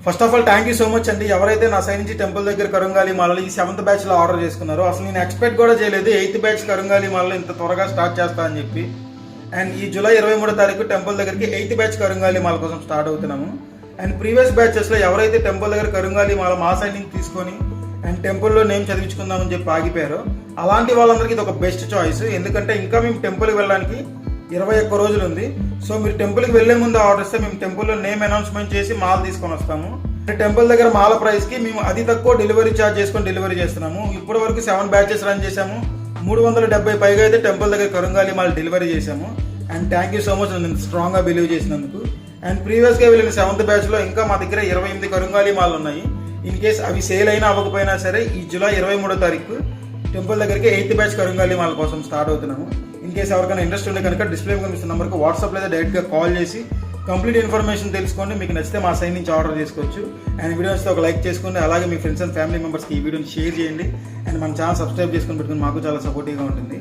First of all thank you so much అండి. ఎవరైతే నా సైడ్ నుంచి టెంపుల్ దగ్గర కరుంగాలి మాలలో ఈ 7th బ్యాచ్ లో ఆర్డర్ చేసుకున్నారో, అసలు నేను ఎక్స్పెక్ట్ కూడా చేయలేదు 8th బ్యాచ్ కరుంగాలి మాలలో ఇంత త్వరగా స్టార్ట్ చేస్తా అని చెప్పి. అండ్ ఈ జూలై 23వ తారీఖు టెంపుల్ దగ్గరికి 8th బ్యాచ్ కరుంగాలి మాల కోసం స్టార్ట్ అవుతున్నాము. అండ్ ప్రీవియస్ బ్యాచెస్ లో ఎవరైతే టెంపుల్ దగ్గర కరుంగాలి మాల మా సైడ్ నుంచి తీసుకొని అండ్ టెంపుల్లో నేమ్ చదివించుకుందామని చెప్పి ఆగిపోయారు, అలాంటి వాళ్ళందరికీ ఇది ఒక బెస్ట్ చాయిస్. ఎందుకంటే ఇంకా మేము టెంపుల్కి వెళ్ళడానికి 21 రోజులు ఉంది. సో మీరు టెంపుల్కి వెళ్లే ముందు ఆర్డర్ ఇస్తే మేము టెంపుల్లో నేమ్ అనౌన్స్మెంట్ చేసి మాల తీసుకొని వస్తాము. టెంపుల్ దగ్గర మాల ప్రైస్ కి మేము అతి తక్కువ డెలివరీ ఛార్జ్ చేసుకొని డెలివరీ చేస్తున్నాము. ఇప్పటి వరకు 7 బ్యాచెస్ రన్ చేసాము. 370 పైగా అయితే టెంపుల్ దగ్గర కరుంగాలి మాల డెలివరీ చేసాము. And thank you so much నన్ను స్ట్రాంగ్ గా బిలీవ్ చేసినందుకు. అండ్ ప్రీవియస్ గా వెళ్ళిన 7th బ్యాచ్ లో ఇంకా మా దగ్గర 28 కరుంగాలి మాలు ఉన్నాయి. ఇన్ కేస్ అవి సేల్ అయినా అవ్వకపోయినా సరే ఈ జూలై 23వ తారీఖు టెంపుల్ దగ్గరికి 8th బ్యాచ్ కరుంగాలి మాల కోసం స్టార్ట్ అవుతున్నాము. ఇన్ కేసు ఎవరికైనా ఇంట్రెస్ట్ ఉంటే కనుక డిస్ప్లే కనిపిస్తున్న నెంబర్కి వాట్సాప్ లేదా డైరెక్ట్గా కాల్ చేసి కంప్లీట్ ఇన్ఫర్మేషన్ తెలుసుకోండి. మీకు నచ్చితే మా సైడ్ నుంచి ఆర్డర్ చేసుకోవచ్చు. అండ్ వీడియో నచ్చితే ఒక లైక్ చేసుకోండి. అలాగే మీ ఫ్రెండ్స్ అండ్ ఫ్యామిలీ మెంబర్స్కి ఈ వీడియోని షేర్ చేయండి. అండ్ మన ఛానల్ సబ్స్క్రైబ్ చేసుకొని పెట్టుకుని మాకు చాలా సపోర్టివ్గా ఉంటుంది.